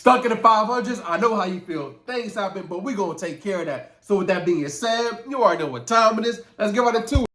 Stuck in the 500s, I know how you feel. Things happen, but we're going to take care of that. So with that being said, you already know what time it is. Let's get right into it.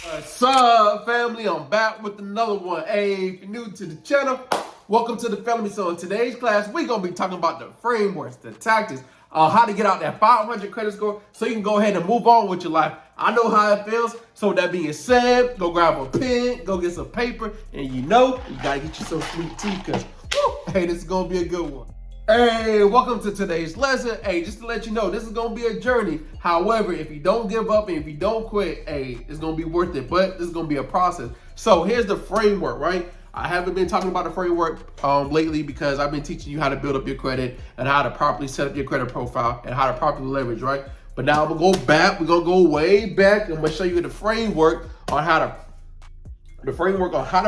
What's up, family? I'm back with another one. Hey, if you're new to the channel, welcome to the family. So in today's class, we're going to be talking about the frameworks, the tactics, how to get out that 500 credit score so you can go ahead and move on with your life. I know how it feels. So with that being said, go grab a pen, go get some paper, and you got to get you some sweet tea because, hey, this is going to be a good one. Hey, welcome to today's lesson. Hey, just to let you know, this is going to be a journey. However, if you don't give up and if you don't quit, hey, it's going to be worth it. But this is going to be a process. So here's the framework, right? I haven't been talking about the framework lately because I've been teaching you how to build up your credit and how to properly set up your credit profile and how to properly leverage, right? But now I'm going to go back. We're going to go way back. I'm going to show you the framework on how to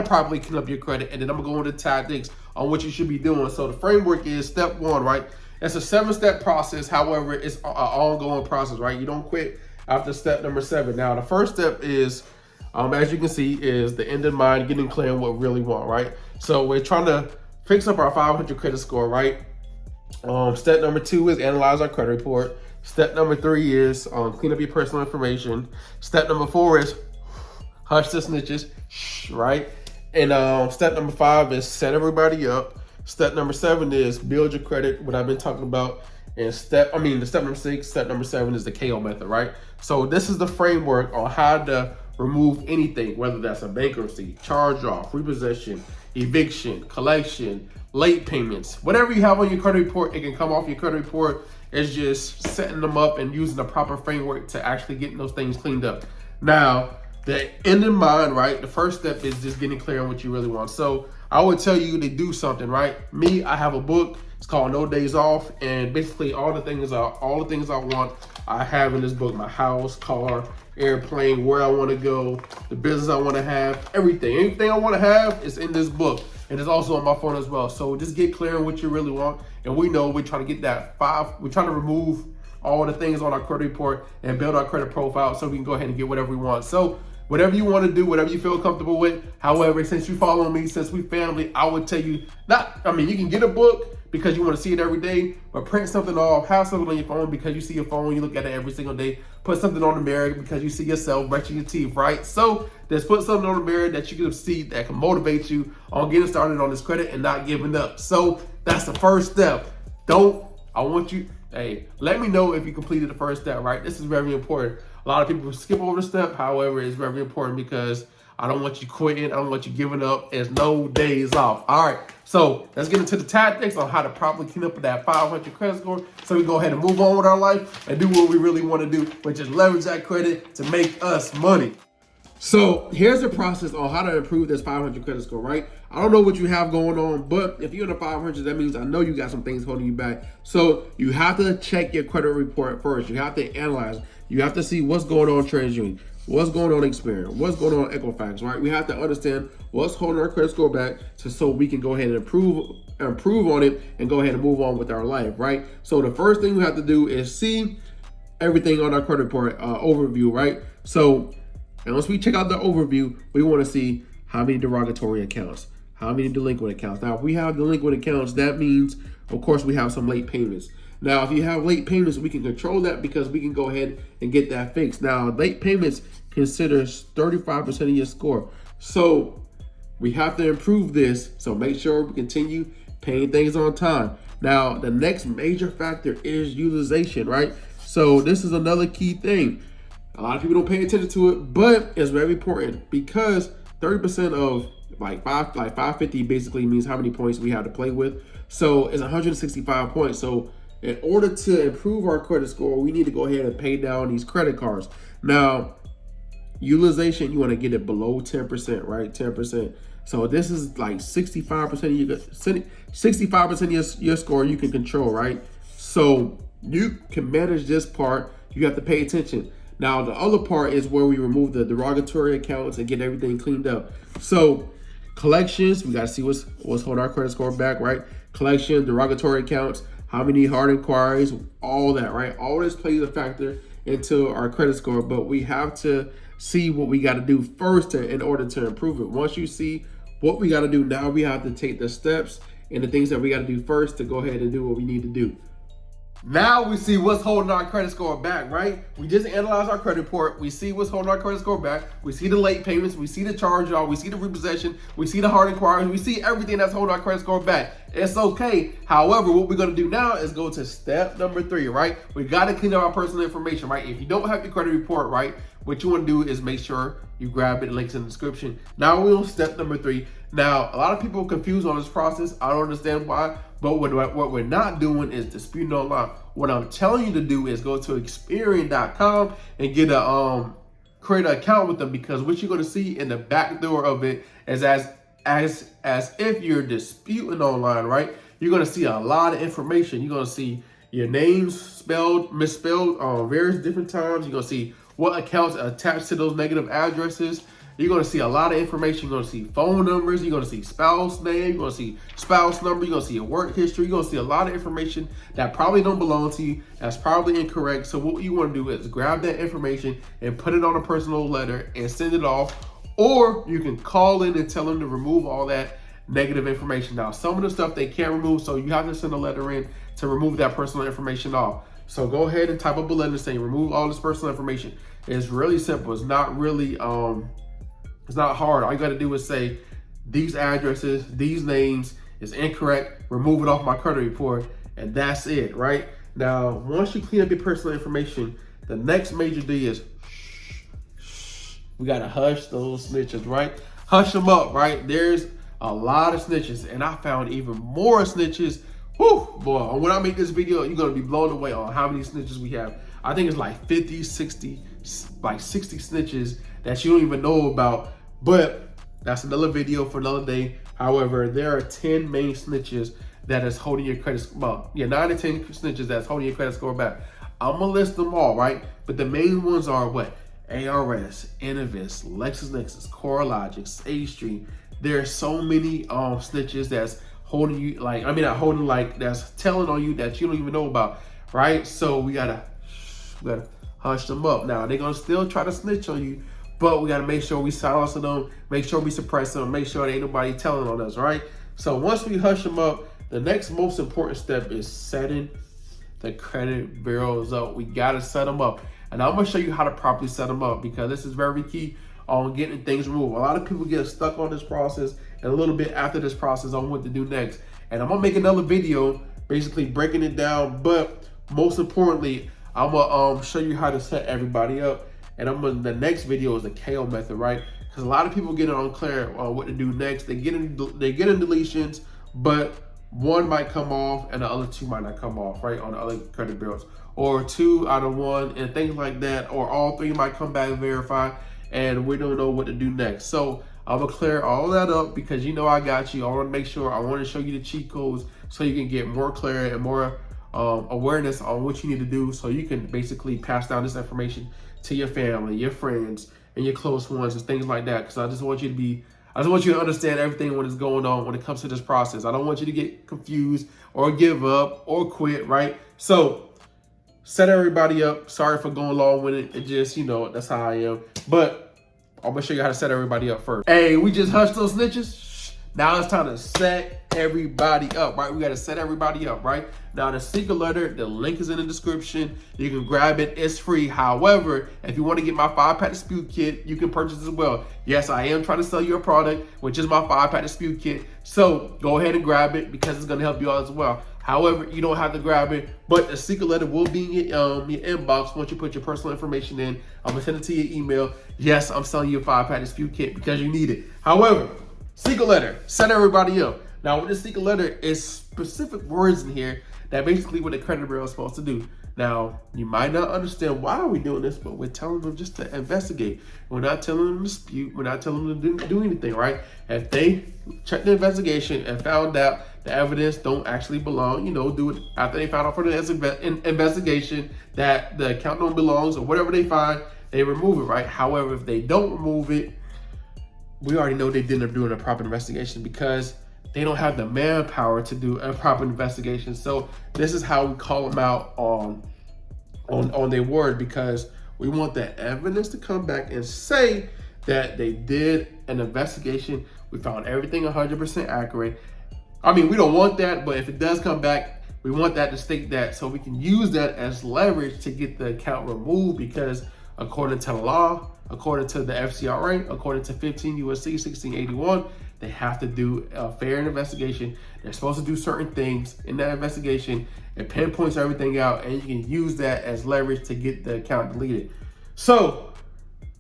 properly clean up your credit, and then I'm gonna go into tactics on what you should be doing. So the framework is step one, right? It's a 7-step process. However, it's an ongoing process, right? You don't quit after step number 7. Now, the first step is, as you can see, is the end in mind, getting clear on what we really want, right? So we're trying to fix up our 500 credit score, right? Step number 2 is analyze our credit report. Step number 3 is clean up your personal information. Step number 4 is hush the snitches, right? And step number 5 is set everybody up. Step number 7 is build your credit, what I've been talking about. And the step number 6, step number 7 is the KO method, right? So this is the framework on how to remove anything, whether that's a bankruptcy, charge off, repossession, eviction, collection, late payments, whatever you have on your credit report, it can come off your credit report. It's just setting them up and using the proper framework to actually getting those things cleaned up. Now, the end in mind, right? The first step is just getting clear on what you really want. So I would tell you to do something, right? Me, I have a book. It's called No Days Off, and basically all the things I want, I have in this book: my house, car, airplane, where I want to go, the business I want to have, everything. Anything I want to have is in this book, and it's also on my phone as well. So just get clear on what you really want, and we know we're trying to get that 5. We're trying to remove all the things on our credit report and build our credit profile so we can go ahead and get whatever we want. So whatever you want to do, whatever you feel comfortable with. However, since you follow me, since we family, I would tell you you can get a book because you want to see it every day, but print something off, have something on your phone because you see your phone, you look at it every single day. Put something on the mirror because you see yourself brushing your teeth, right? So just put something on the mirror that you can see that can motivate you on getting started on this credit and not giving up. So that's the first step. Hey, let me know if you completed the first step, right? This is very important. A lot of people skip over the step. However, it's very important because I don't want you quitting. I don't want you giving up. There's no days off. All right, so let's get into the tactics on how to properly clean up that 500 credit score so we go ahead and move on with our life and do what we really want to do, which is leverage that credit to make us money. So here's the process on how to improve this 500 credit score, right? I don't know what you have going on, but if you're in the 500, that means I know you got some things holding you back. So you have to check your credit report first. You have to analyze. You have to see what's going on TransUnion, what's going on Experian, what's going on Equifax, right? We have to understand what's holding our credit score back so we can go ahead and improve on it and go ahead and move on with our life, right? So the first thing we have to do is see everything on our credit report overview, right? So and once we check out the overview, we want to see how many derogatory accounts, how many delinquent accounts. Now, if we have delinquent accounts, that means, of course, we have some late payments. Now, if you have late payments, we can control that because we can go ahead and get that fixed. Now, late payments considers 35% of your score. So we have to improve this. So make sure we continue paying things on time. Now, the next major factor is utilization, right? So this is another key thing. A lot of people don't pay attention to it, but it's very important because 30% of 550 basically means how many points we have to play with. So it's 165 points. So in order to improve our credit score, we need to go ahead and pay down these credit cards. Now, utilization, you want to get it below 10%, right? 10%. So this is like 65% of your score you can control, right? So you can manage this part. You have to pay attention. Now, the other part is where we remove the derogatory accounts and get everything cleaned up. So collections, we got to see what's holding our credit score back, right? Collection, derogatory accounts, how many hard inquiries, all that, right? All this plays a factor into our credit score, but we have to see what we got to do first in order to improve it. Once you see what we got to do, now we have to take the steps and the things that we got to do first to go ahead and do what we need to do. Now we see what's holding our credit score back, right? We just analyzed our credit report. We see what's holding our credit score back. We see the late payments. We see the charge-off. We see the repossession. We see the hard inquiries. We see everything that's holding our credit score back. It's okay. However, what we're going to do now is go to step number 3, right? We got to clean up our personal information, right? If you don't have your credit report, right, what you want to do is make sure you grab it. The link's in the description. Now we're on step number 3. Now, a lot of people are confused on this process. I don't understand why. But what we're not doing is disputing online. What I'm telling you to do is go to Experian.com and get create an account with them, because what you're going to see in the back door of it is as if you're disputing online, right? You're going to see a lot of information. You're going to see your names misspelled various different times. You're going to see what accounts are attached to those negative addresses. You're going to see a lot of information. You're going to see phone numbers. You're going to see spouse name. You're going to see spouse number. You're going to see your work history. You're going to see a lot of information that probably don't belong to you. That's probably incorrect. So what you want to do is grab that information and put it on a personal letter and send it off. Or you can call in and tell them to remove all that negative information. Now, some of the stuff they can't remove, so you have to send a letter in to remove that personal information off. So go ahead and type up a letter saying remove all this personal information. It's really simple. It's not really it's not hard. All you got to do is say these addresses, these names is incorrect. Remove it off my credit report, and that's it, right? Now, once you clean up your personal information, the next major D is we got to hush those snitches, right? Hush them up, right? There's a lot of snitches, and I found even more snitches. Whew, boy, when I make this video, you're going to be blown away on how many snitches we have. I think it's like 50, 60, like 60 snitches that you don't even know about, but that's another video for another day. However, there are 10 main snitches that is holding your credit score. Well, yeah, 9 to 10 snitches that's holding your credit score back. I'm gonna list them all, right? But the main ones are what? ARS, Innovis, LexisNexis, CoreLogic, SageStream. There are so many snitches that's holding you, like, I mean, not holding, like, that's telling on you that you don't even know about, right? So we gotta hush them up. Now, they're gonna still try to snitch on you, but we gotta make sure we silence them, make sure we suppress them, make sure there ain't nobody telling on us, right? So once we hush them up, the next most important step is setting the credit bureaus up. We gotta set them up. And I'm gonna show you how to properly set them up, because this is very key on getting things removed. A lot of people get stuck on this process and a little bit after this process on what to do next. And I'm gonna make another video basically breaking it down, but most importantly, I'm gonna show you how to set everybody up. And the next video is the KO method, right? Because a lot of people get unclear on what to do next. They get in deletions, but one might come off and the other 2 might not come off, right? On the other credit bureaus, or 2 out of 1 and things like that, or all 3 might come back and verify, and we don't know what to do next. So I'm gonna clear all that up, because you know I got you. I want to make sure, I want to show you the cheat codes so you can get more clarity and more awareness on what you need to do, so you can basically pass down this information to your family, your friends, and your close ones, and things like that. Because I just want you to understand everything when it's going on when it comes to this process. I don't want you to get confused or give up or quit, right? So set everybody up. Sorry for going long with it. It just, you know, that's how I am. But I'm gonna show you how to set everybody up first. Hey, we just hushed those snitches. Now it's time to set everybody up, right? We got to set everybody up, right? Now the secret letter, the link is in the description. You can grab it, it's free. However, if you want to get my 5-pack dispute kit, you can purchase as well. Yes, I am trying to sell you a product, which is my 5-pack dispute kit. So go ahead and grab it, because it's going to help you out as well. However, you don't have to grab it, but the secret letter will be in your inbox once you put your personal information in. I'm gonna send it to your email. Yes, I'm selling you a 5-pack dispute kit because you need it. However, secret letter, set everybody up. Now with this secret letter, is specific words in here that basically what the credit bureau is supposed to do. Now, you might not understand why we're doing this, but we're telling them just to investigate. We're not telling them to dispute. We're not telling them to do anything, right? If they check the investigation and found out the evidence don't actually belong, you know, do it after they found out for the investigation that the account don't belongs, or whatever they find, they remove it, right? However, if they don't remove it, we already know they didn't do a proper investigation, because they don't have the manpower to do a proper investigation. So this is how we call them out on their word, because We want that evidence to come back and say that they did an investigation. We found everything 100% accurate. I mean, we don't want that, but if it does come back, we want that to state that so we can use that as leverage to get the account removed, because according to the law, according to the FCRA, according to 15 USC 1681, they have to do a fair investigation. They're supposed to do certain things in that investigation. It pinpoints everything out, and you can use that as leverage to get the account deleted. So,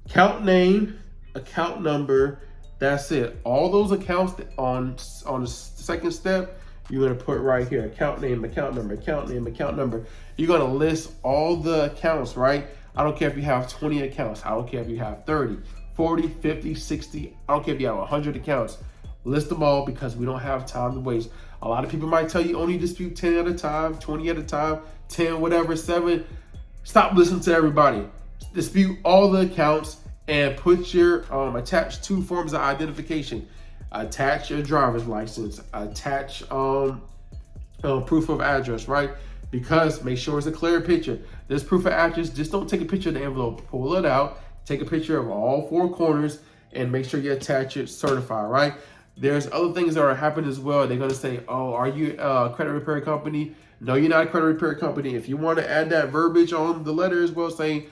account name, account number, that's it. All those accounts on the second step, you're gonna put right here, account name, account number, account name, account number. You're gonna list all the accounts, right? I don't care if you have 20 accounts. I don't care if you have 30, 40, 50, 60. I don't care if you have 100 accounts. List them all, because we don't have time to waste. A lot of people might tell you only dispute 10 at a time, 20 at a time, 10, whatever, 7. Stop listening to everybody. Dispute all the accounts and put your attach 2 forms of identification. Attach your driver's license. Attach proof of address, right? Because make sure it's a clear picture. This proof of address, just don't take a picture of the envelope. Pull it out. Take a picture of all 4 corners and make sure you attach it certified, right? There's other things that are happening as well. They're going to say, oh, are you a credit repair company? No, you're not a credit repair company. If you want to add that verbiage on the letter as well, saying,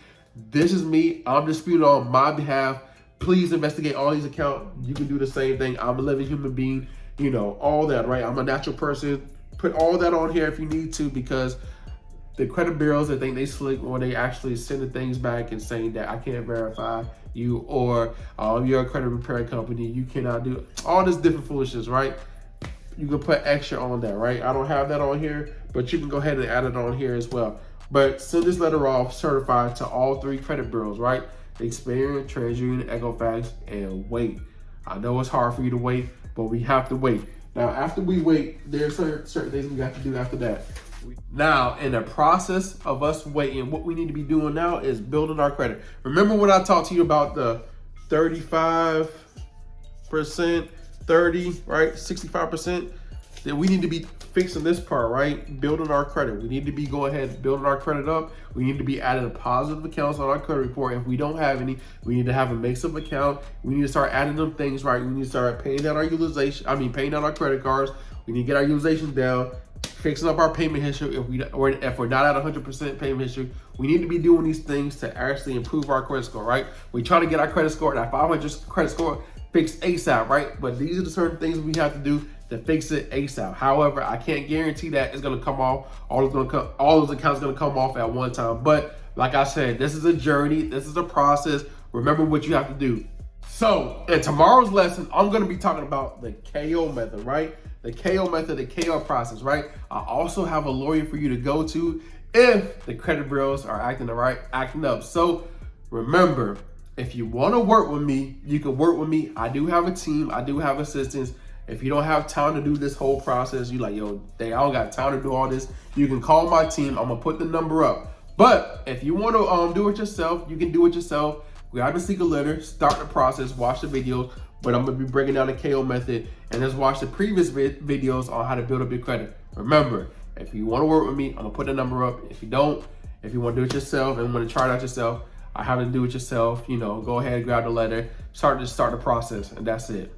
this is me, I'm disputing on my behalf, please investigate all these accounts. You can do the same thing. I'm a living human being, you know, all that, right? I'm a natural person. Put all that on here if you need to, because the credit bureaus, they think they slick, or they actually sending things back and saying that I can't verify you, or you're a credit repair company, you cannot do all this different foolishness, right? You can put extra on that, right? I don't have that on here, but you can go ahead and add it on here as well. But send this letter off certified to all 3 credit bureaus, right? Experian, TransUnion, Equifax, and wait. I know it's hard for you to wait, but we have to wait. Now, after we wait, there's certain things we got to do after that. Now, in the process of us waiting, what we need to be doing now is building our credit. Remember when I talked to you about the 35%, 30, right? 65%? Then we need to be fixing this part, right? Building our credit. We need to be going ahead and building our credit up. We need to be adding positive accounts on our credit report. If we don't have any, we need to have a mix-up account. We need to start adding them things, right? We need to start paying down our paying down our credit cards. We need to get our utilization down, fixing up our payment history. If we're not at 100% payment history, we need to be doing these things to actually improve our credit score, right? We try to get our credit score, that 500 credit score, fixed ASAP, right? But these are the certain things we have to do to fix it ASAP. However, I can't guarantee that it's gonna come off. All those accounts gonna come off at one time. But like I said, this is a journey. This is a process. Remember what you have to do. So in tomorrow's lesson, I'm gonna be talking about the KO method, right? The KO method, the KO process, right? I also have a lawyer for you to go to if the credit bureaus are acting up. So remember, if you want to work with me, you can work with me. I do have a team. I do have assistants. If you don't have time to do this whole process, you like, yo, I don't got time to do all this, you can call my team. I'm gonna put the number up. But if you want to do it yourself, you can do it yourself. Grab the secret letter, start the process, watch the videos. But I'm gonna be breaking down the KO method, and just watch the previous videos on how to build up your credit. Remember, if you want to work with me, I'm gonna put the number up. If you don't, if you want to do it yourself and want to try it out yourself, I have to do it yourself. You know, go ahead, grab the letter, start the process, and that's it.